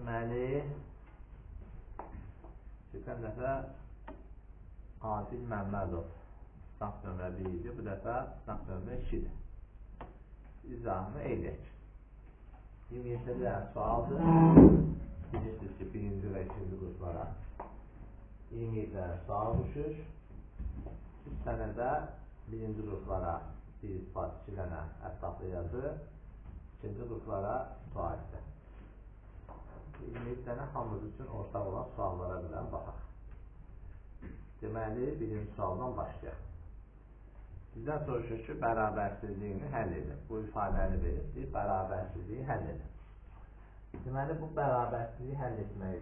Deməli, keçən dəfə Adil Məmmədov sınaq nömrə 1 idi, bu dəfə sınaq nömrə 2-dir. İzahını eləyək. 27 dənə sualdır. Bilirsiniz ki, birinci və ikinci qruplara 27 dənə sual düşür. 3 dənə də birinci qruplara bir ispat, 2 dənə ətraflı yazı, ikinci qruplara sualdir. 27 dənə hamımız üçün ortaq olan suallara bilən baxaq. Deməli, birinci sualdan başlayaq. Bizdən soruşur ki, bərabərsizliyini həll edin. Bu ifadəni verir, deyir, bərabərsizliyi həll edin. Deməli, bu bərabərsizliyi həll etmək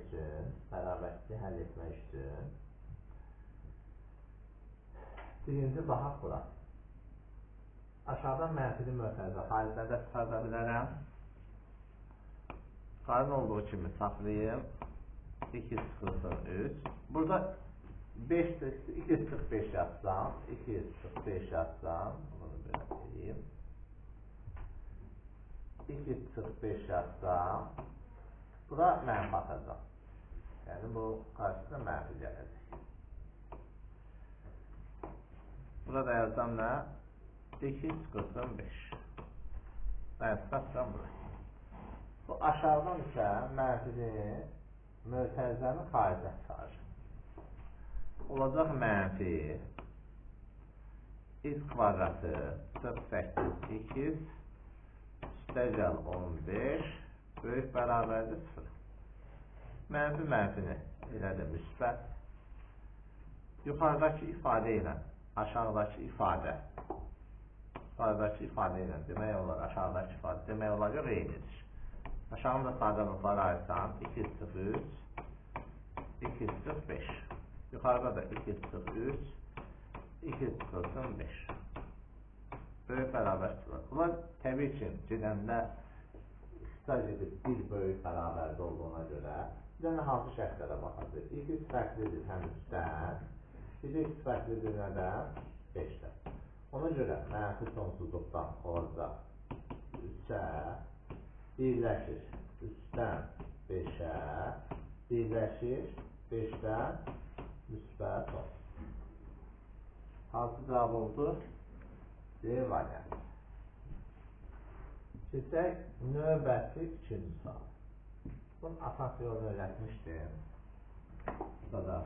üçün birinci baxaq bura. Aşağıdan mənfili mötərizə xariclərdə çıxarda bilərəm. Xaric olduğu kimi saxlayayım. 2 çıxılsın 3. Burada 245 yazsam, 245 yazsam, bunu belə edeyim. 245 yazsam, bura mənfi atacaq. Yəni bu qarşısında mənfi gələcək. Burada yazsam nə? 245. Mənfi atsam bura. Bu aşağıdan isə mənfini mötərizənin xaricə çıxarır. Olacaq mənfi x kvadratı 48x üstəgəl 15 böyük bərabərdir 0. Mənfi mənfini elədir müsbət. Yuxarıdakı ifadə ilə aşağıdakı ifadə ilə demək olar, aşağıdakı ifadə demək olar, yox eynidir. Aşağıda sadəlıqları ayırsam 2 sıx 3 2 sıx 5. Yuxarıda da 2 sıx 3 2 sıxılsın 5. Böyük bərabər çıxılır. Bunlar təbii ki, gedəndə istaj edib bir böyük bərabərdə olduğuna görə bir dənə hansı şərtlərə baxacaq. X fərqlidir həm üstdən, bir x fərqlidir nədən? 5-dən. Ona görə mənfi sonsuzluqdan olacaq 3-ə birləşir üstdən 5-ə birləşir 5-dən müsbət 10. Hansı cavab oldu? D variant. Keçək növbəti ikinci sual. Bunun asas yolunu öyrətmişdim. Burada da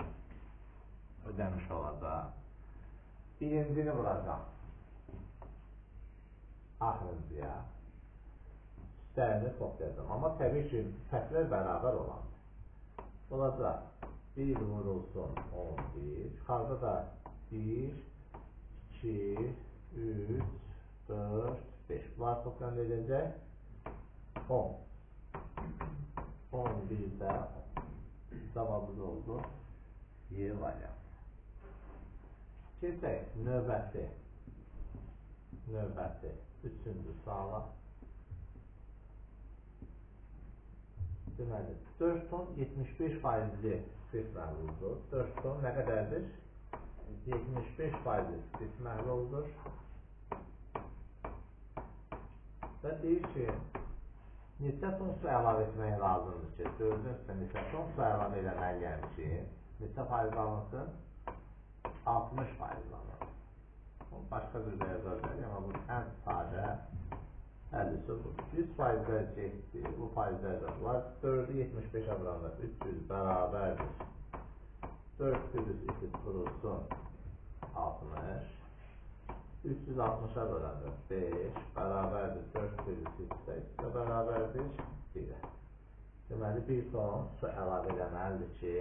ödəmiş olacaq. Birincini vuracaq. Axırıncıya. Üstlərini toplayacağım. Amma təbii ki, fərqlər bərabər olandır. Olacaq. 1 vurulsun 11. Yuxarıda da 1, 2, 3, 4, 5. Bunlar toplam edəcək 10. 11 də 10. Cavabımız oldu. Y variant. Keçək növbəti üçüncü suala. Deməli, 4 ton 75 faizli spes məhluldur. 4 ton nə qədərdir? 75 faizli spes məhluldur. Və deyir ki, neçə ton su əlavə etmək lazımdır ki, 4-ün üstə neçə ton su əlavə eləməliyəm ki, neçə faiz alınsın? 60 faiz alınsın. Başqa bir də yazarlar, amma bu ən sadə həlisi bu. 100 faizlər getdi, bu faizlər də var. 4-ü 75-ə vuranda 300 bərabərdir. 4 bölü 2 vurulsun 60. 360-a vuranda 5 bərabərdir. 4 bölü 8 bərabərdir 1-ə. Deməli, 1 ton su əlavə eləməlidir ki,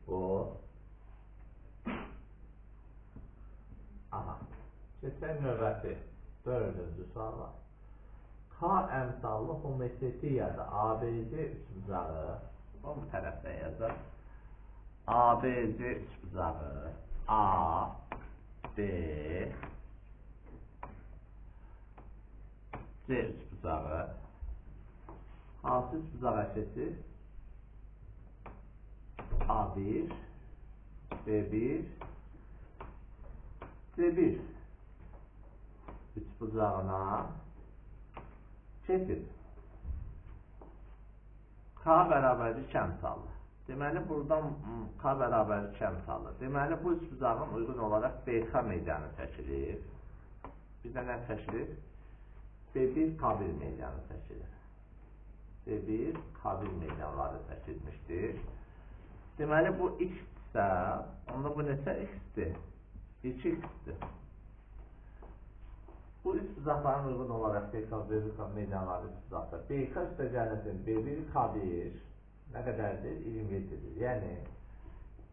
bu keçək növbəti 4-cü suala. K əmsallı homotetriyada ABC üçbucağı bu tərəfdə yazır. ABC üçbucağı A, B, C üçbucağı hansı üçbucağa keçir? A1, B1, C1 üçbucağına keçir. K bərabərdir 2 əmsalı. Deməli, buradan K bərabərdir 2 əmsalı. Deməli, bu üçbucağın uyğun olaraq BK medianı çəkilir. Bizdə nə çəkilir? B1, K1 medianı çəkilir. B1, K1 medianları çəkilmişdir. Deməli, bu x-sə, onda bu neçə x-dir? 2x-dir. Bu üçbucaqların uyğun olaraq BK, B1, medianları üçbucaqdır. BK üstəgəlinin B1, K1 nə qədərdir? 27-dir. Yəni,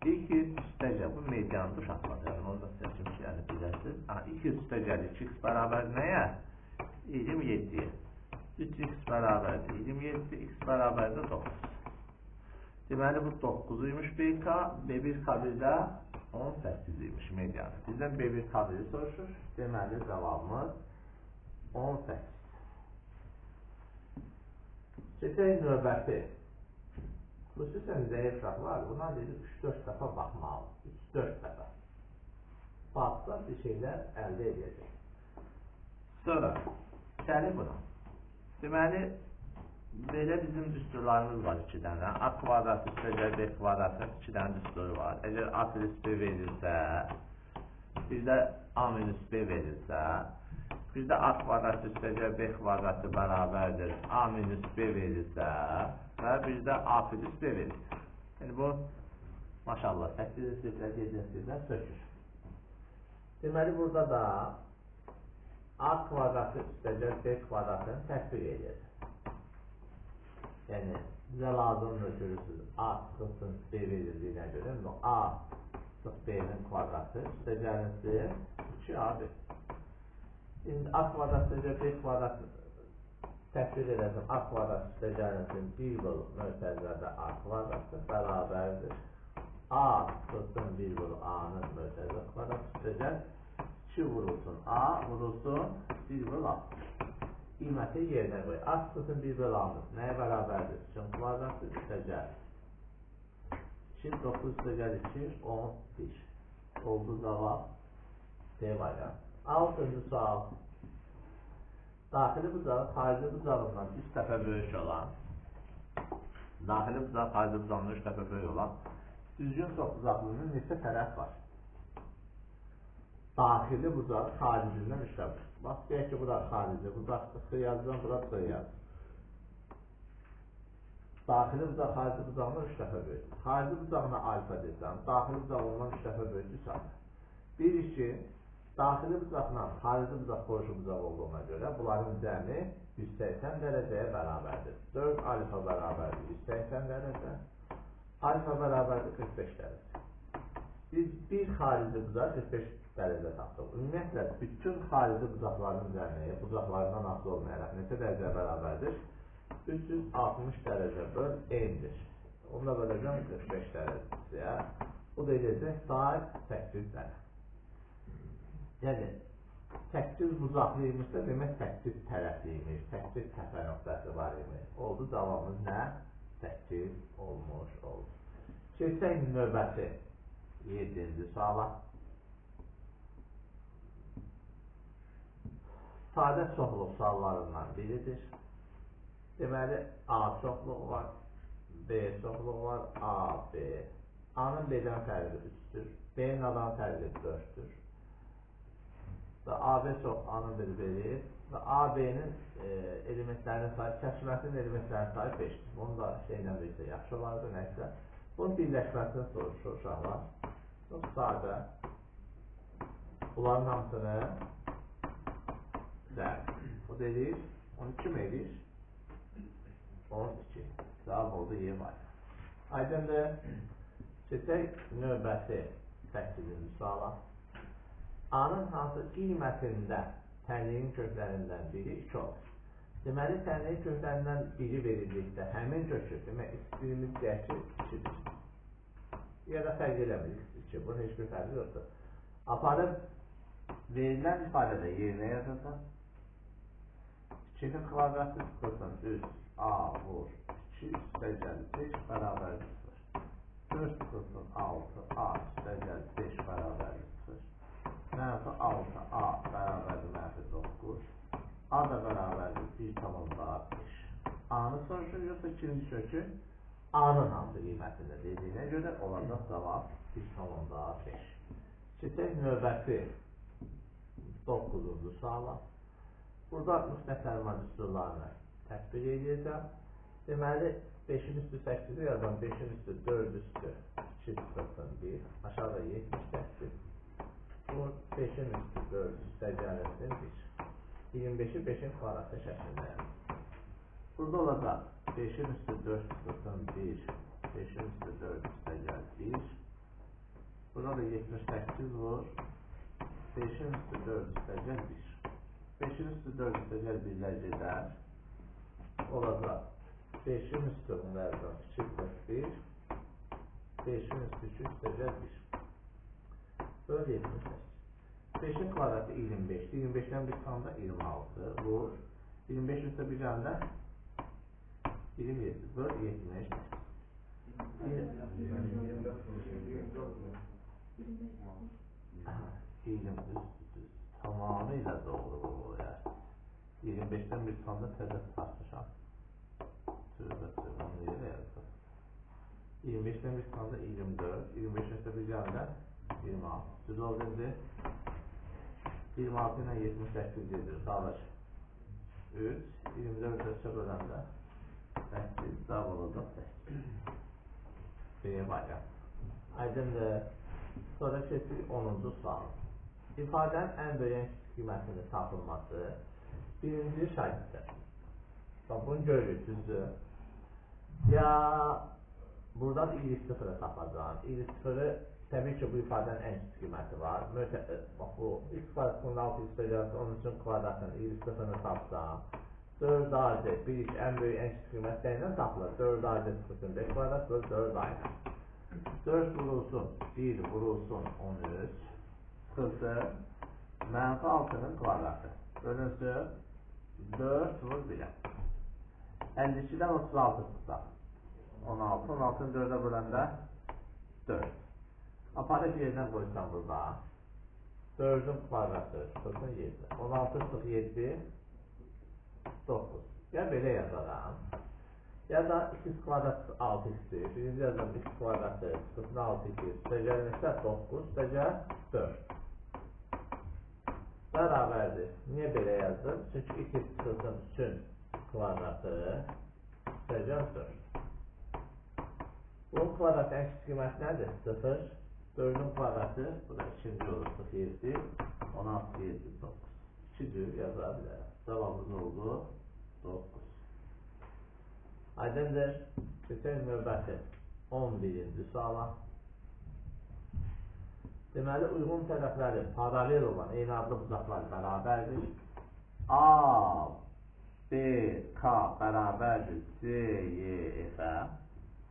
ilk üstəgəl, bu mediandır uşaqlar. Yəni, onu da sizə kimi yəni biləsiniz. 2 üstəgəl 2x bərabər nəyə? 27-yə. 3x bərabərdir 27, x bərabərdir 9. Deməli, bu 9-uymuş BK, B1, K1-də 18-ymiş medianı. Bizdən B1, K1-i soruşur. Deməli, cavabımız 18. Keçək növbəti. Xüsusən zəif uşaqlar, buna dedik 3-4 dəfə baxmalı. 3-4 dəfə. Baxsa bir şeylər əldə edəcək. Sonra, gəlir buna. Deməli, belə bizim düsturlarımız var 2 dənə. A kvadratı üstəgəl B kvadratının 2 dənə düsturu var. Əgər A plus B verilsə, bir də A minus B verilsə, bir də A kvadratı üstəgəl B kvadratı bərabərdir A minus B verilsə və bir də A plus B verilsə. Yəni bu, maşallah, 8-ci siniflə 7-ci siniflə sökür. Deməli, burada da A kvadratı üstəgəl B kvadratını tətbiq edir. Yəni, bizə lazımdır görürsünüz, A sıxılsın B verildiyinə görə, A sıx B'nin kvadratı üstəgəlinsi 2AB. Şimdi A kvadrat üstəgəl B kvadratı tətbiq edəsən, A kvadrat üstəgəlinsin 1 bölü mötərizədə A kvadratı bərabərdir. A sıxılsın 1 bölü A'nın mötərizə kvadratı üstəgəl 2 vurulsun A vurulsun 1 bölü A. Qiyməti yerinə qoy. A sıxılsın 1 bölü A'nın nəyə bərabərdir? 2 kvadratı üstəgəl 2, 9 üstəgəl 2, 11. Oldu cavab D variantı. 6-cı sual. Daxili bucağı xarici bucağından 3 dəfə böyük olan, daxili bucaq xarici bucağından 3 dəfə böyük olan düzgün çoxbucaqlının neçə tərəf var? Daxili bucağı xaricindən 3 dəfə. Bax, deyək ki, bura xarici bucaqdır, x yazacağım, bura x yazacağım. Daxili bucaq xarici bucağından 3 dəfə böyükdür. Xarici bucağına alfa desəm, daxili bucaq ondan 3 dəfə böyükdür, çarpı. Bir işi, daxili bucaqla xarici bucaq qonşu bucaq olduğuna görə bunların cəmi 180 dərəcəyə bərabərdir. 4 alfa bərabərdir 180 dərəcə, alfa bərabərdir 45 dərəcə. Biz bir xarici bucaq 45 dərəcə tapdıq. Ümumiyyətlə, bütün xarici bucaqların cəmi, bucaqlarından asılı olmayaraq neçə dərəcə bərabərdir? 360 dərəcə böl n'dir. Onu da böləcəm 45 dərəcəyə. O da edəcək say 8 dərəcə. Yəni, 8 bucaqlıymışsa, demək 8 tərəfliymiş, 8 təpə nöqtəsi var imiş. Oldu, cavabımız nə? 8 olmuş oldu. Keçək növbəti 7-ci suala. Sadə çoxluq suallarından biridir. Deməli, A çoxluq var, B çoxluq var, A, B. A-nın B-dən fərqi 3-dür, B-nin A-dan fərqi 4-dür. Və AB çox A-nın biri verir və AB-nin elementlərinin sayı, kəşfəsinin elementlərinin sayı 5-dir. Bunu da şeylə verirsə yaxşı olardı, nəysə. Bunun birləşməsini soruşur uşaqlar. Çox sadə. Bunların hamısını o deyir, 12 mi edir? 12. Cavab oldu Y var. Aydındır. Keçək növbəti 8-ci suala. A-nın hansı qiymətində tənliyin köklərindən biri 2 olur. Deməli, tənliyin köklərindən biri verildikdə həmin kökü, demək, x1-imiz deyək ki, 2-dir. Ya da fərq eləmir, x2, bunun heç bir fərqi yoxdur. Aparıb, verilən ifadədə yerinə yazılsın. 2-nin kvadratı sıxılsın, düz A vur 2 üstəgəl 5 bərabərdir 0. 4 sıxılsın 6 A üstəgəl 5 bərabərdir 0. Mənfi 6 A bərabərdir mənfi 9. A da bərabərdir 1,5. A-nı soruşur, yoxsa ikinci kökü A-nın hansı qiymətində dediyinə görə olacaq cavab 1,5. Keçək növbəti 9-cu suala. Burada müstəqil majisturlarını tətbiq edəcəm. Deməli, 5-in üstü 8-i yazan 5-in üstü 4 üstü 2 çıxılsın 1. Aşağıda 78. Bu 5-in üstü 4 üstə gəlirsin 1. 25-i 5-in kvadratı şəklində yazın. Burada olacaq 5-in üstü 4 çıxılsın 1. 5-in üstü 4 üstə gəl 1. Burada da 78 vur. 5-in üstü 4 üstə gəl 1. 5-in üstü 4 üstə gəl 1-lər gedər. Olacaq 5-in üstü onlardan 2 41. 5-in üstü 2 üstə gəl 1. Böyle 78. 5'in kvadratı 25. 25'ten bir tane da 26 vur. 25 üstü bir tane de 27. Böyle 70. 20 tamamıyla doğru bu ya. 25'ten bir tane de tezat tartışan. Tövbe onu yere yazdım. 25'ten bir tane de 24. 25 üstü bir tane de 26. Düz oldu şimdi. 26 ile 78 gelir. Dağılır. 3. 24 ölçü bölende 8. Dağ olacak 8. B'ye bakın. Aydındır. Sonra keçik 10. sual. İfadenin en böyük qiymətinin tapılması birinci şərtdir. Bax, bunu görürük, düzdür. Ya buradan i0'ı tapacağım. i0'ı təbii ki, bu ifadenin en küçük qiyməti var. Bax, bu x kvadratının 6 istəyəcəksə, onun üçün kvadratın i0'ını tapsam. 4 ac, bir iş en böyük en küçük qiyməti dəyindən tapılır. 4 ac çıxılsın 5 kvadrat, 4 aynen. 4 vurulsun, 1 vurulsun 13, çıxılsın, mənfi 6'nın kvadratı. Bölünsün, 4 vur 1'e. 52'den 36 çıxsa. 16, 16'nı 4'e böləndə 4. Aparat yerine koysam burada. 4'ün kvadratı çıxılsın 7. 16 çıxı 7, 9. Ya belə yazarım. Ya da x kvadrat 6x'dir. Birinci yazalım x kvadratı çıxılsın 6x. Üstəcəl 9, üstəcəl 4. Bərabərdir. Niye belə yazdım? Çünki x çıxılsın 3'ün kvadratı üstəcəl 4. Bunun kvadratı en küçük qiyməti nədir? 0. 4'ün kvadratı, bu da ikinci olur, 7, 16, 7, 9. 2'dir yazabilirim. Cevabımız oldu 9. Aydındır. Keçək növbəti 11. suala. Deməli, uyğun tərəfləri paralel olan eyni adlı bucaqlar bərabərdir. A, B, K bərabərdir C, Y, F.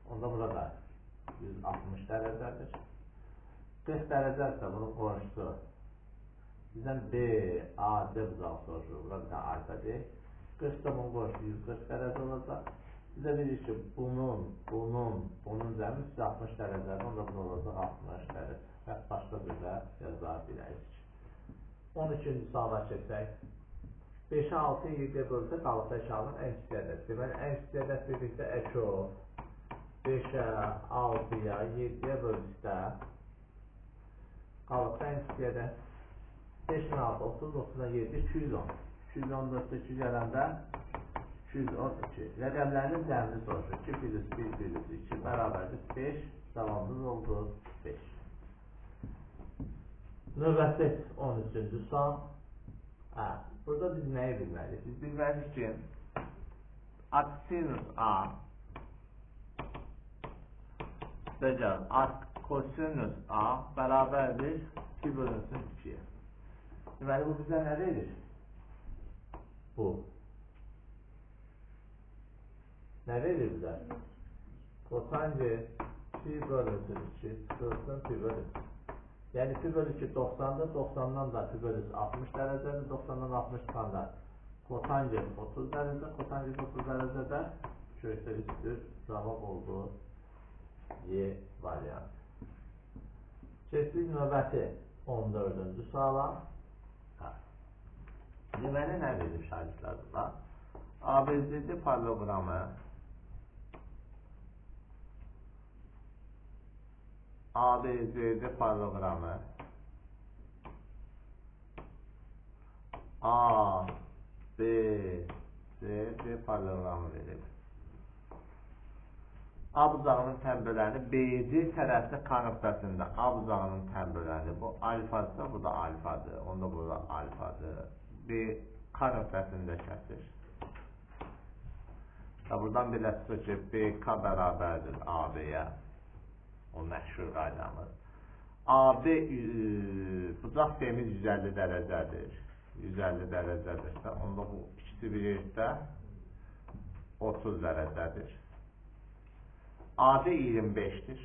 Onda burada 160 dərəcədir. 40 dərəcədirsə bunun qonşusu. Bizdən B, A, C bucağı soruşur. Bura bir dənə alfadır. 40 da bunun qonşusu 140 dərəcə olacaq. Bizə bilir ki, bunun cəmi 160 dərəcədir. Onda bu olacaq 60 dərəcə. Və başqa bir də yaza bilərik. 12-ci suala keçək. 5'e 6'ya 7'ye bölsə qalıqda eşalının ən kiçik ədəd. Deməli, ən kiçik ədəd dedikdə eko 5'e 6'ya 7'ye bölsə qalıqda ən kiçik ədəd 5'in 6, 30, 30'a 7, 210. 214'te 2 gələndə 212. Rəqəmlərinin cəmini soruşur. 2 plus 1 plus 2 bərabərdir 5. Cavabımız oldu 5. Növbəti 13-cü sual. Burada biz nəyi bilməliyik? Biz bilməliyik ki, sinus A kosinus A bərabərdir 2 bölünsün 2'ye. Deməli, bu bizə nə verir? Bu. Nə verir bizə? Kotanget pi bölünsün 2 çıxılsın pi bölünsün. Yəni pi bölü 2 90'dır. 90'dan da pi bölüsü 60 dərəcədir. 90'dan 60'dan da kotanget 30 dərəcə. Kotanget 30 dərəcədə köşə üstür. Cavab oldu Y variantı. Keçdik növbəti 14-cü suala. Deməli, nə verir şagirdlər burada? ABCD paralleloqramı ABCD paralleloqramı ABCD paralleloqramı verir. A bucağının tənbələrini BC tərəfli konöqtəsində A bucağının tənbələrini bu alfadır, bu da alfadır, onda burada alfadır. B konöqtəsində kəsir. Buradan belə çıxır ki, BK bərabərdir AB-yə. O məşhur qaydamız. AB bucaq B-miz 150 dərəcədir. 150 dərəcədirsə, onda bu ikisi bir yerdə 30 dərəcədir. AD 25'tir.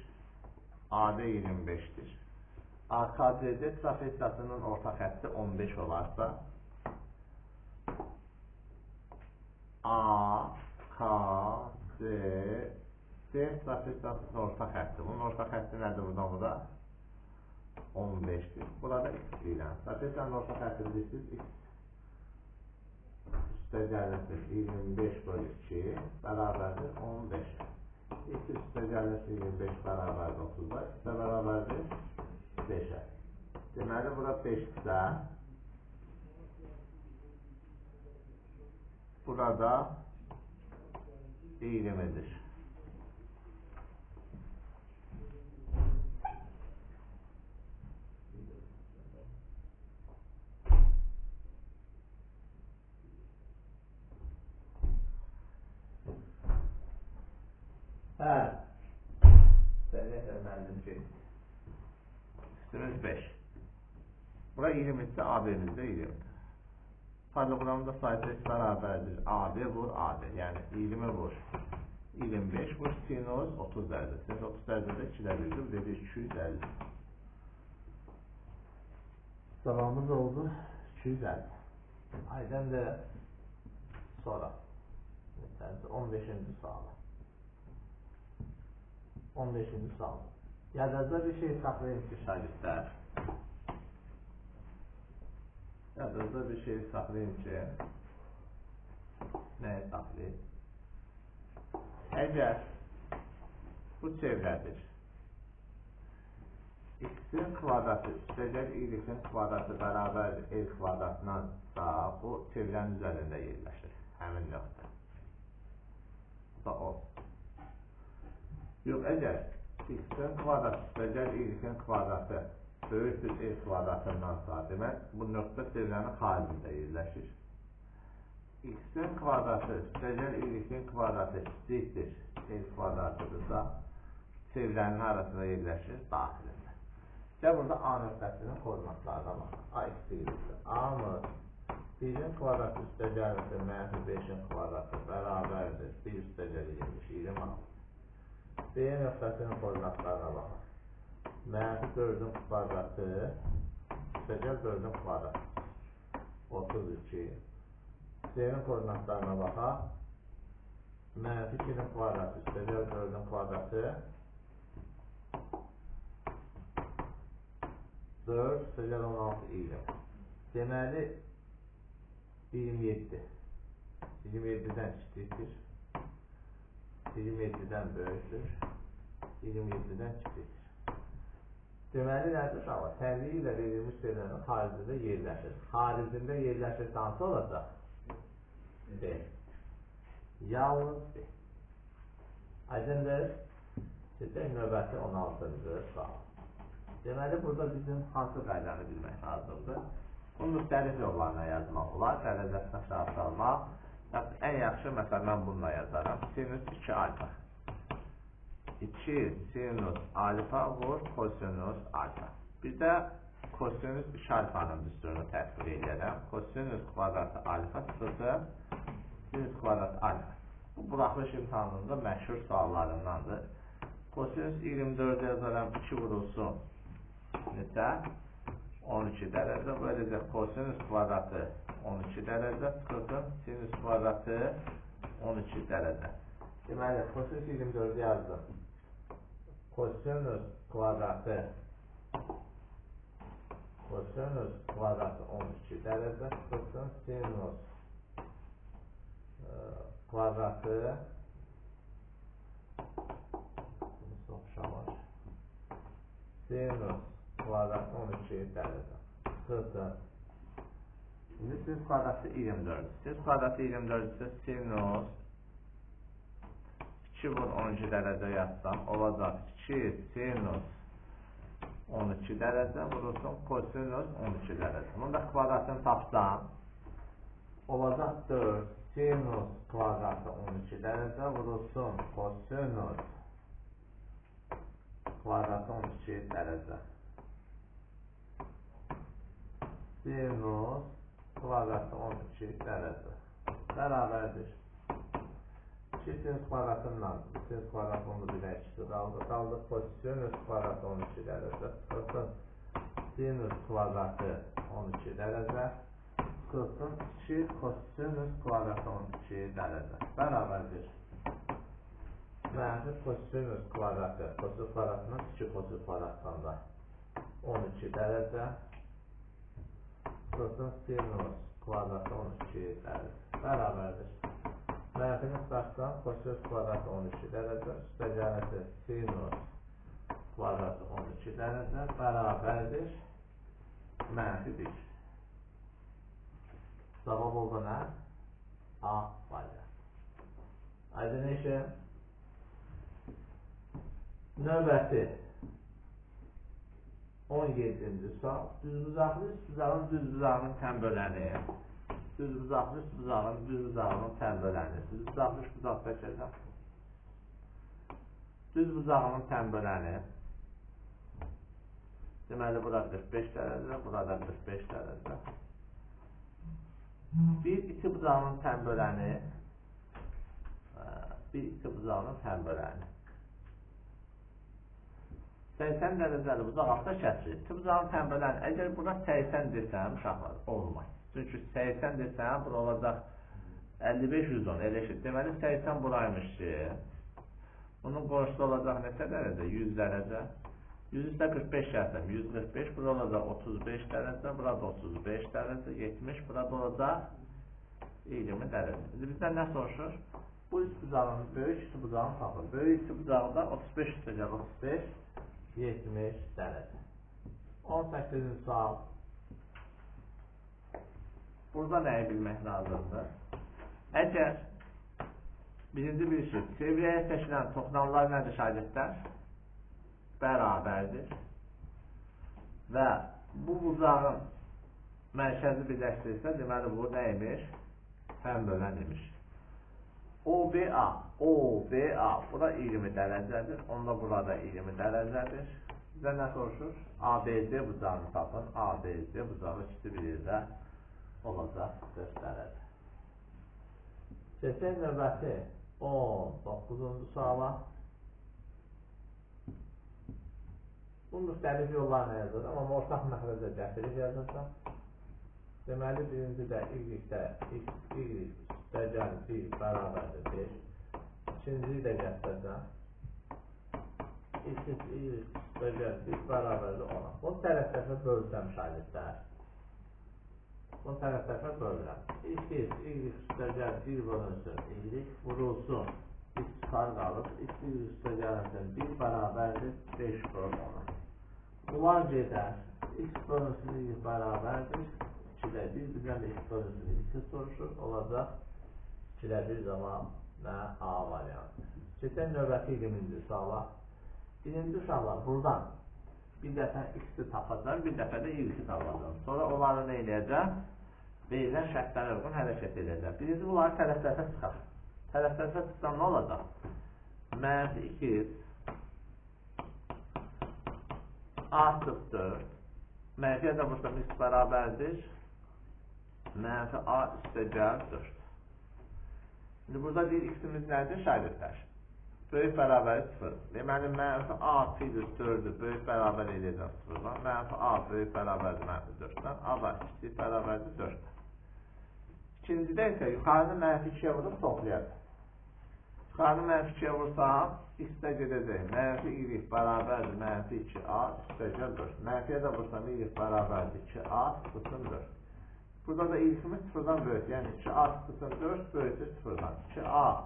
AD 25'tir. AKCD trapezasının orta xətti 15 olarsa AKCD trapezasının orta xətti. Bunun orta xətti nədir buradan bura? 15'tir. Burada x deyirəm. Trapezanın orta xətti bilirsiniz x üstə gəlirsin 25 bölü 2 bərabərdir 15. X üstə gəlirsə 25 bərabərdir 30'da, x də bərabərdir 5'ə. Deməli, bura 5'də, burada 20'dir. Hə, sənə məndim ki, üstümüz 5. Bura 20'də, AB-mizdə 20'dir. Paralleloqramda sayısı bərabərdir. AB vur AB, yəni 20 vur 25 vur sinus 30 dərəcə. Sinus 30 dərəcədə 2 dərəcədir, bu dedi 250. Cavabımız oldu 250. Aydan da sonra 15-ci sualı. 15-ci sual. Yadınızda bir şey saxlayın ki, şagirdlər. Yadınızda bir şey saxlayın ki, nəyi saxlayın? Əgər bu çevrədir, x-in kvadratı üstəgəl y-in kvadratı bərabərdir l kvadratındansa, bu çevrənin üzərində yerləşir. Həmin nöqtə. Bu da o. Yox, əgər x-in kvadratı üstəgəl y-in kvadratı böyükdür l kvadratındansa, demək, bu nöqtə çevrənin xaricində yerləşir. X-in kvadratı üstəgəl y-in kvadratı kiçikdir l kvadratıdırsa, çevrənin arasında yerləşir daxilində. Gəl burada A nöqtəsinin koordinatlarına bax. A x deyilirsə, A-mız 1-in kvadratı üstəgəlirsə, -5-in kvadratı bərabərdir 1 üstəgəl 20 alır. B nöqtəsinin koordinatlarına baxın. -4-ün kvadratı üstəgəl 4-ün kvadratı 32. C-nin koordinatlarına baxaq. -2-nin kvadratı üstəgəl 4-ün kvadratı 4 üstəgəl 16 20. Deməli 27. 27-dən kiçikdir. 27-dən böyükdür. 27-dən kiçikdir. Deməli, nədir uşaqlar? Tənliyi ilə verilmiş çevrənin xaricində yerləşir. Xaricində yerləşirsə hansı olacaq? B. Yalnız B. Aydındır? Sizdə növbəti 16-cı sual. Deməli, burada bizim hansı qaydanı bilmək lazımdır? Bunu müxtəlif yollarına yazmaq olar. Dərəcəsini aşağı salmaq. Ən yaxşı, məsələn, mən bununla yazaram. Sinus 2 alfa. 2 sinus alfa vur kosinus alfa. Bir də kosinus 2 alfanın düsturunu tətbiq edərəm. Kosinus kvadratı alfa çıxırsın. Sinus kvadratı alfa. Bu buraxılış imtahanında məşhur suallarındandır. Kosinus 24 yazaram. 2 vurulsun. Neçə? 12 dərəcə. Böyləcə kosinus kvadratı 12 dərəcə çıxırsın. Sinus kvadratı 12 dərəcə. Deməli, kosinus 24 yazdım. Kosinus kvadratı 12 dərəcə çıxırsın. Sinus kvadratı sinüs kvadratı 12 dərəcə. Qızdır. Şimdi sinüs kvadratı 24. Sinüs kvadratı 24 ise sinüs 2 vur 12 dərəcə yazsam olacaq 2 sinüs 12 dərəcə vurulsun kosinüs 12 dərəcə. Bunu da kvadratını tapsam olacaq 4 sinüs kvadratı 12 dərəcə vurulsun kosinüs kvadratı 12 dərəcə. Sinüs kvadratı 12 dərəcə bərabərdir. 2 sinüs kvadratından sinüs kvadratını bir eşitdir. Qaldı kosinüs kvadratı 12 dərəcə. Çıxılsın sinüs kvadratı 12 dərəcə. Çıxılsın 2 kosinüs kvadratı 12 dərəcə bərabərdir. Mənfi kosinüs kvadratı, kosinüs kvadratından 2 kosinüs kvadratından da 12 dərəcə. Çıxılsın sinüs kvadratı 12 dərəcə bərabərdir. Mənfini çıxarsan kosinüs kvadratı 12 dərəcə, üstə gəlirsə sinüs kvadratı 12 dərəcə bərabərdir mənfi 1. Cavab oldu nə? A variantı. Aydın işi. Növbəti 17-ci sual. Düzbucaqlı üstbucağın düzbucağının tənböləni. Düzbucaqlı üstbucağın düzbucağının tənböləni. Düzbucaqlı üstbucaq çəkəcəm. Düzbucağının tənböləni. Deməli, burada 45 dərəcə, burada 45 dərəcə. Bir iki bucağının tənböləni. Bir iki bucağının tənböləni. 80 dərəcəli bucaq altda kəsilir. İki bucağın tənböləni. Əgər bura 80 desəm, uşaqlar, olmaz. Çünki 80 desəm, bura olacaq 55-110 eləşir. Deməli, 80 buraymış ki, bunun qorşusu olacaq neçə dərəcə? 100 dərəcə. 100 üstə 45 gəlsəm, 145, bura olacaq 35 dərəcə, burada 35 dərəcə, 70, burada olacaq 20 dərəcə. İndi bizdən nə soruşur? Bu üst bucağın, böyük üst bucağını tapır. Böyük üst bucağında 35 üstə gəl, 35, 70 dərəcə. 18-ci sual. Burada nəyi bilmək lazımdır? Əgər birinci bir şey, çevrəyə seçilən toxunanlar nədir şagirdlər? Bərabərdir. Və bu bucağın mərkəzi birləşdirirsə, deməli bu nəymiş? Tənbölən imiş. OBA, OBA, bura 20 dərəcədir, onda burada 20 dərəcədir. Bizə nə soruşur? ABC bucağını tapın, ABC bucağı ikisi birində olacaq 40 dərəcə. Keçək növbəti 19-cu suala. Bu müxtəlif yollarla yazılır, amma ortaq məxrəcə gətirib yazacaq. Deməli, birinci də y-də y dərəcəli 1 bərabərdir 5. İkinciyi də gətirəcəm. x y dərəcəli 1 bərabərdir 10. Bunu tərəf-tərəfə bölsəm şagirdlər. Bunu tərəf-tərəfə bölürəm. x y dərəcəli 1 bölünsün y vurulsun. X çıxar qalır. X y dərəcəli 1 bərabərdir 5 bölü 10. Bunlar gedər. X bölünsün y bərabərdir 2-də 1, bizdən də x bölünsün 2 soruşur. Olacaq 2-də 1 zaman nə? A variantı. Keçən növbəti 20-ci suala. Birinci uşaqlar, buradan bir dəfə x-i tapacaq, bir dəfə də y-i tapacaq. Sonra onları nə eləyəcəm? Verilən şərtlərə uyğun hərəkət edəcəm. Birinci bunları tərəf-tərəfə çıxar. Tərəf-tərəfə çıxsam nə olacaq? Mənfi 2x artıq 4. Mənfiyə də vursam x bərabərdir. Mənfi a üstə gəl 4. Şimdi burada bir x-imiz nədir? Şagirdlər. Böyük bərabəri 0. Deməli, mənfi a filis 4-ü böyük bərabər eləyəcəm 0-dan. Mənfi a böyük bərabərdir mənfi 4-dən. A da kiçik bərabərdir 4-dən. İkincidə isə yuxarını mənfi 2-yə vurub toplayacaq. Yuxarını mənfi 2-yə vursam, x-də gedəcək. Mənfi y bərabərdir mənfi 2a üstə gəl 4. Mənfiyə də vursam y bərabərdir 2a sıxılsın 4. Burada da ilkimiz sıfırdan böyük. Yani 2a sıfırdan 4 böyütü sıfırdan. 2a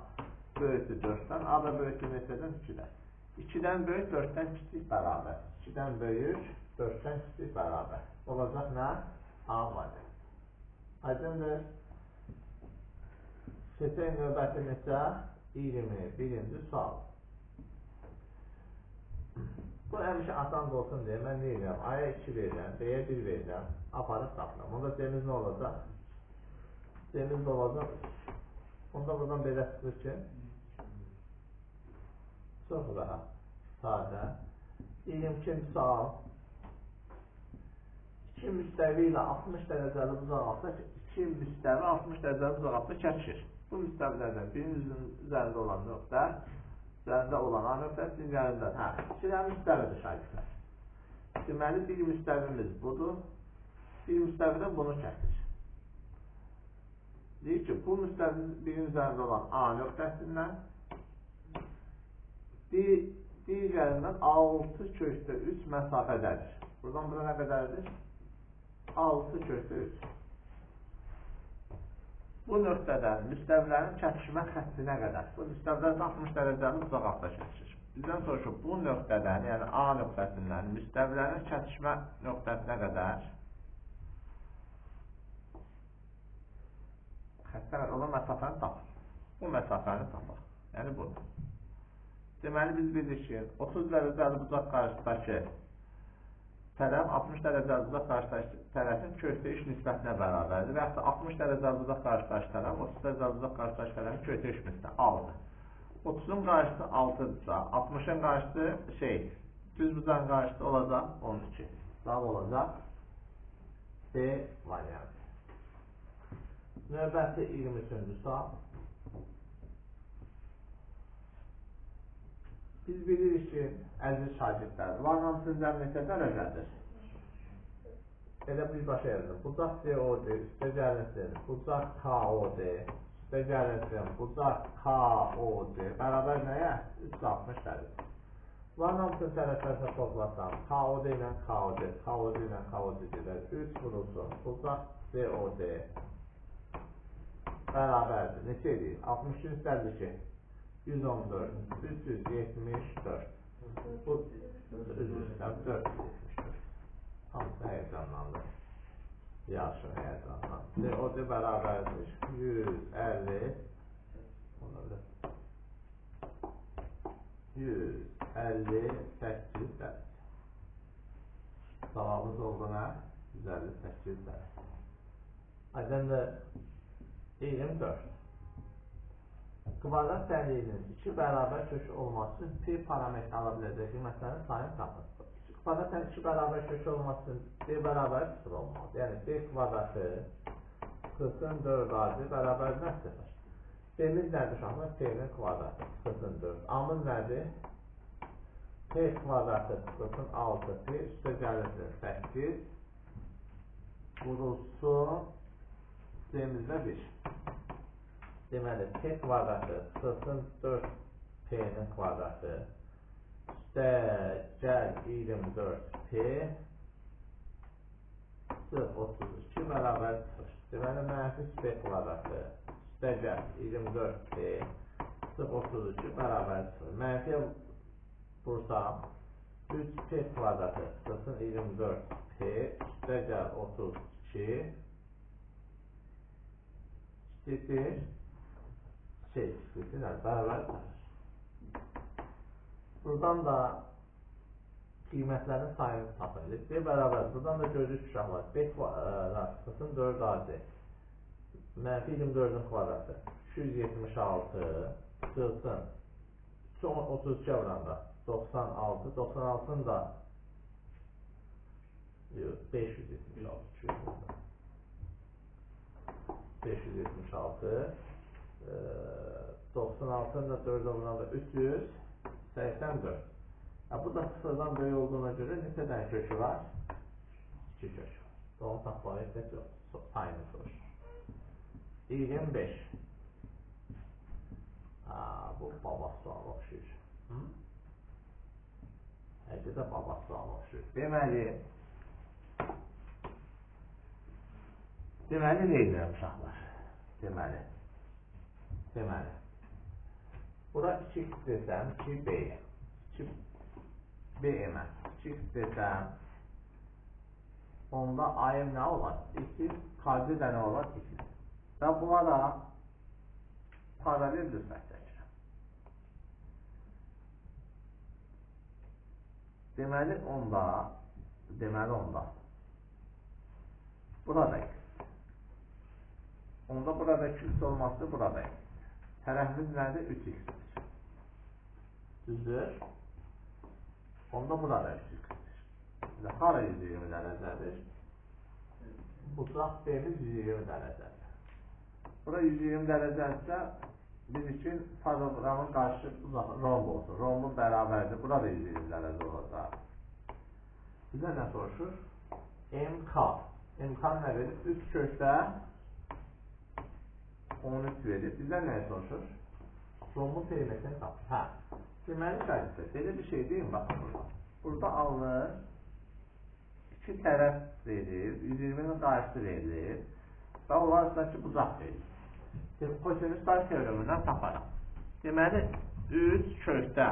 böyütü 4'ten. A da böyütü neçədən? 2'den. 2'den böyük 4'ten kiçik beraber. 2'den büyük 4'ten kiçik beraber. Olacak ne? A variantı. Aydındır. Seçen növbəti neçə? 21-ci sual. Bu həmişə asan da olsun deyə mən ne edirəm? A-ya 2 verirəm, B-yə 1 verirəm, aparıb tapıram. Onda C-miz nə olacaq? C-miz olacaq 3. Onda buradan belə çıxır ki, çox rahat, sadə. 22-ci sual. 2 müstəvi ilə 60 dərəcəli uzaqlıqda 2 müstəvi 60 dərəcəli uzaqlıqda kəsir. Bu müstəvilərdən birinin üzərində olan nöqtə, üzərində olan A nöqtəsi, digərindən. İkilər müstəvidir şagirdlər. Deməli, bir müstəvimiz budur. Bir müstəvi də bunu kəsir. Deyir ki, bu müstəvimiz birinin üzərində olan A nöqtəsindən digərindən 6/3 məsafədədir. Buradan bura nə qədərdir? 6/3. Bu nöqtədən müstəvilərin kəsişmə xəttinə qədər. Bu müstəvilər 60 dərəcəli uzaqlıqda kəsir. Bizdən soruşur, bu nöqtədən, yəni A nöqtəsindən müstəvilərin kəsişmə nöqtəsinə qədər xəttə olan məsafəni tapır. Bu məsafəni tapır. Yəni bunu. Deməli, biz bilirik ki, 30 dərəcəli bucaq qarşısındakı tərəf 60 dərəcəli uzaq qarşıdakı tərəfin kökdə 3 nisbətinə bərabərdir. Və yaxud da 60 dərəcəli uzaq qarşıdakı tərəf 30 dərəcəli uzaq qarşıdakı tərəfin kökdə 3 nisbətinə 6. 30'un qarşısı 6'dırsa, 60'ın qarşısı düz bucağın qarşısı olacaq 12. Cavab olacaq B variantı. Növbəti 23-cü sual. Biz bilirik ki, əziz şagirdlər, varlantısı neçə dərəcədir? Elə birbaşa yazın. Bucaq COD, üstə gəlinsin, bucaq KOD, üstə gəlinsin, bucaq KOD, bərabər nəyə? 360 dərəcə. Varlantısı tərəflərsə toplasam, KOD ilə KOD, KOD ilə KOD gedər, 3 vurulsun, bucaq COD bərabərdir. Neçə edir? 60 üstədir ki, 114, 374. Bu, üzr istəyəm, 474. Hamısı həyəcanlandı. Yaxşı həyəcanlandı. O da bərabərdir. 150 158 dərəcə. Cavabımız oldu nə? 158 dərəcə. Aydındır. 24. Kvadrat dəlilinin 2 bərabər kökü olması üçün P parametri ala biləcək qiymətlərin sayını tapın. Kvadratın 2 bərabər kökü olması üçün D bərabər 0 olmalıdır. Yəni D kvadratı 44 bərabər nə 0? D'miz nədir uşaqlar? T'nin kvadratı 44. A'mız nədir? P kvadratı 6 P üstə gəlirsin 8 vurulsun D'mizdə 1. Deməli, P kvadratı 44 P'nin kvadratı üstə gəl 24 P 32 bərabər 0. Deməli, mənfi P kvadratı üstə gəl 24 P 32 bərabər 0. Mənfiyə vursam 3 P kvadratı 24 P üstə gəl 32 eşittir bərabər çıxır. Buradan da qiymətlərin sayını tapın. D bərabər. Buradan da görürük uşaqlar. B kvadratın 4 AC. Mənfi 24'ün kvadratı. 276 çıxsın. 32 vuranda 96. 96'ın da 576. 576 96'ın da 4'e vuranda 384. Bu da sıfırdan böyük olduğuna göre neçə tane kökü var? 2 kök. Doğru tapmalı etmek yok. Sayını soruşur. 25. Bu baba sualı oxşuyur. Həqiqətə baba sualı oxşuyur. Deməli, Deməli, nə edirəm uşaqlar? Deməli. Bura 2x desəm, 2b-yə. 2b-yə mən. 2x desəm, onda ayım nə olar? 2 karşı də nə olar? 2. Və bunlara paralel düzmək çəkirəm. Deməli, onda burada x. Onda burada 2x olması burada x. Tərəfimiz nədir? 3x-dir. Düzdür? Onda burada 3x-dir. Hara 120 dərəcədir? Bucaq B-miz 120 dərəcədir. Bura 120 dərəcədirsə, biz üçün paralelogramın qarşı romb olsun. Rombun bərabərdir. Bura da 120 dərəcə olacaq. Bizə nə soruşur? MK. MK nə verir? 3 kökdə 13 verir. Bizə nəyə soruşur? Rombun perimetrini tapır. Deməli, şəhidsə, belə bir şey deyim, baxın burada. Burada alınır, 2 tərəf verir, 120'nin qarşısı verilir və onlar arasındakı bucaq verilir. Kosinüslər teoremindən taparım. Deməli, 3 kökdə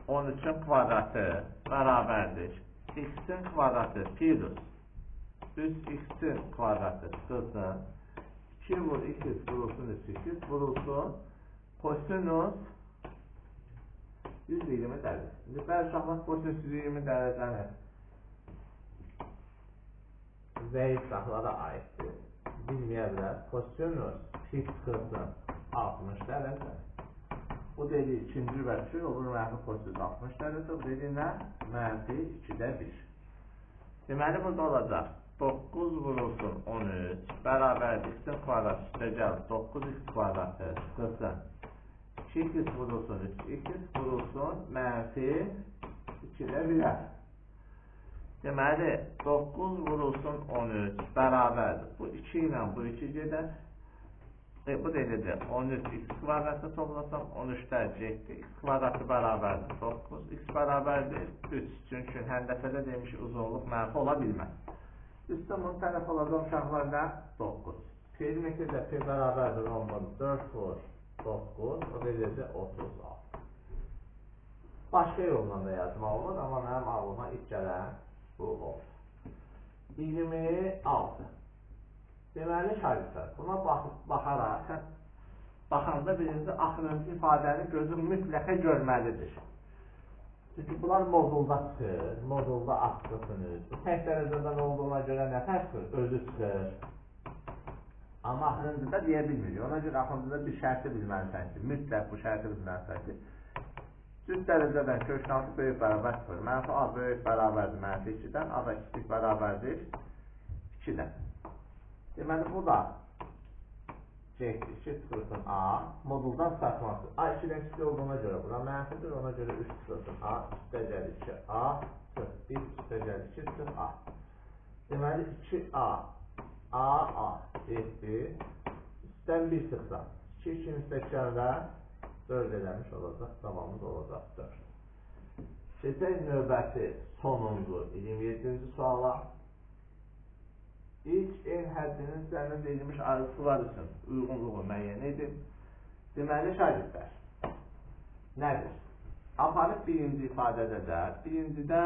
13'ün kvadratı bərabərdir. X-in kvadratı plus 3x-in kvadratı çıxılsın. 2 vur 2 vurulsun 3x vurulsun. Kosinüs 120 dərəcə. İndi bəzi uşaqlar kosinüs 120 dərəcəni zəif uşaqlara aiddir. Bilməyə bilər. Kosinüs pi çıxılsın 60 dərəcə. Bu dediyi ikinci və 2 olur mənfi kosinüs 60 dərəcə. Bu dediyi nə? Mənfi 2'də 1. Deməli, burada olacaq 9 vurulsun 13 bərabərdir. X-in kvadratı üstə gəlir. 9x kvadratı çıxılsın. 2x vurulsun 3x vurulsun mənfi 2'də 1'ə. Deməli, 9 vurulsun 13 bərabərdir. Bu 2 ilə bu 2 gedər. Bu deyildir. 13x kvadratı toplasam 13'də 7. X kvadratı bərabərdir. 9. X bərabərdir 3. Çünki həndəsədə demiş uzunluq mənfi ola bilməz. Üstün bunun tərəf olacaq uşaqlar nə? 9. Perimetrdə P bərabərdir 10. 4 vur 9. O deyildir 36. Başqa yolla da yazmaq olur. Amma mənim ağlıma ilk gələn bu olur. 26. Deməli, şagirdlər, buna baxaraq, baxanda birinci axırıncı ifadəni gözün mütləqə görməlidir. Çünki bunlar modulda çıxır, modulda axırsınız. Bu tək dərəcədən olduğuna görə nə fərqdir? Özü çıxır. Amma axırıncıda deyə bilmirik. Ona görə axırıncıda bir şərti bilməlisən ki, mütləq bu şərti bilməlisən ki, cüz dərəcədən köknantı böyük bərabər çıxır. Mənfi A böyük bərabərdir mənfi 2'dən, A da kiçik bərabərdir 2'dən. Deməli, bu da C2 çıxırsın A, moduldan saxması. A 2'dən kiçik olduğuna görə bura mənfidir, ona görə 3 çıxırsın A, üstə gəlir 2 A, çıx 1, üstə gəlir 2, çıx A. Deməli, 2A, A, eşitdir, üstdən 1 çıxsan, 2 2'nin üstə gələ 4 eləmiş olacaq, davamımız olacaq 4. Keçək növbəti sonuncu 27-ci suala. İlk en həddinin üzərinə deyilmiş ayrıntılar üçün uyğunluğu müəyyən edin. Deməli, şagirdlər, nədir? Aparıb birinci ifadədə də, birincidə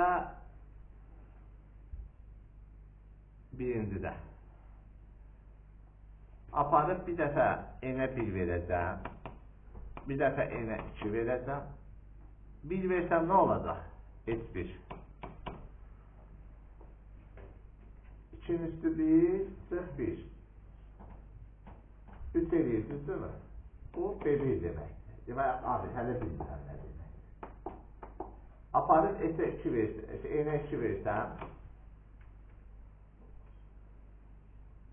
aparıb bir dəfə n-ə 1 verəcəm, bir dəfə n-ə 2 verəcəm. 1 versəm nə olacaq? S1. 2'nin üstü 1, çıx 1. 3 edirsiniz, değil mi? Bu B1 deməkdir. Demək, abi, hələ bilmirəm nə deməkdir. Aparıb S-ə 2 versəm, N-ə 2 versəm,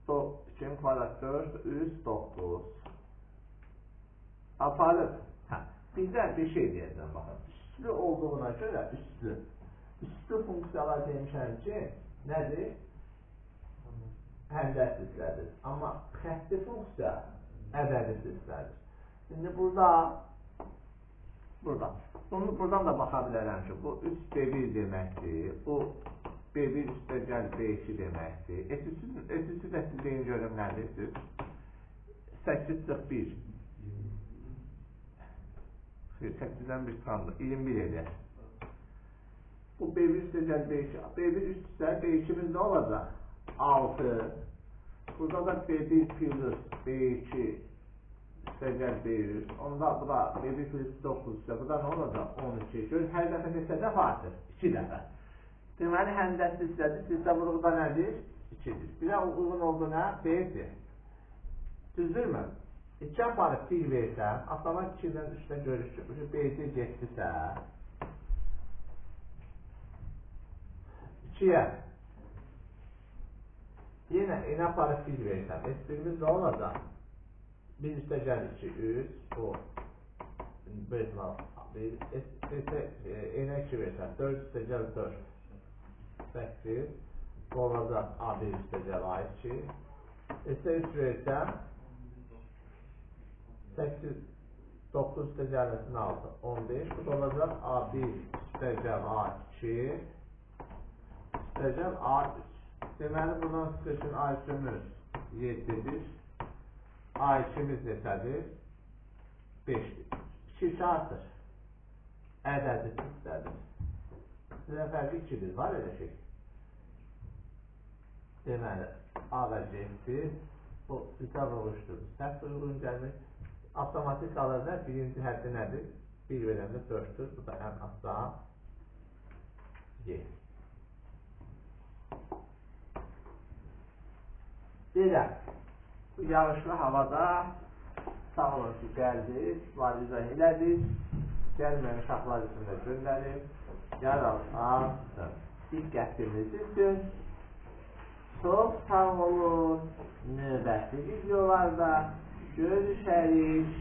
2'nin kvadrat 4, üst 9. Aparıb, bizdən bir şey deyəcəm, baxın. Üstlü olduğuna görə üstlü funksiyalar demişəm ki, nədir? Həndəs hisslədir. Amma xətti funksiya ədədi hisslədir. Şimdi buradan da baxa bilərəm ki, bu 3B1 deməkdir, bu B1 üstəgəl B2 deməkdir. Etüsü də siz deyin görüm nədir? 8 çıx 1. 8-dən 1 çıxandır. 21 edir. Bu B1 üstəgəl B2. B1 üstəgəl B2'miz nə olacaq? 6. Burada da B1 plus B2 üstəgəl B1. Onda bu da B1 plus 9 ise bu da nə olacaq? 12. Göz hər dəfə neçə dəfə artır? 2 dəfə. Deməli, həndəsli hissədir. Sizdə burada nədir? 2'dir. Bir də uyğun oldu nə? B1'dir. Düzdürmü? 2 aparıb 1 versəm, avtomat 2-dən üstə görüşür. B1 getdisə 2'yə yenə n aparıb 1 versəm, S1'imiz nə olacaq? 1 üstəgəl 2, 3, bu bölünməl 1, n-ə 2 versəm, 4 üstəgəl 4, 8, bu olacaq A1 üstəgəl A2, S3 versəm, 8, 9 üstəgəl 6, 15, bu da olacaq A1 üstəgəl A2, üstəgəl A3. Deməli, buradan çıxışın A3'ümüz 7'dir. A2'miz neçədir? 5'dir. 2 artır. Ədədi sistədir. Sizə fərqi 2'dir. Var elə şey. Deməli, A və C-dir. Bu sizə vuruşdur. Səhv uyğun gəlmir. Avtomatik alırlar. Birinci həddi nədir? 1 verəndə 4'dür. Bu da ən asan Y. Belə, bu yağışlı havada sağ olun ki, gəldiniz, var izah elədik, gəlməyən uşaqlar üçün də göndərim, yaralsın. Diqqətimiz üçün, çox sağ olun, növbəti videolarda görüşərik.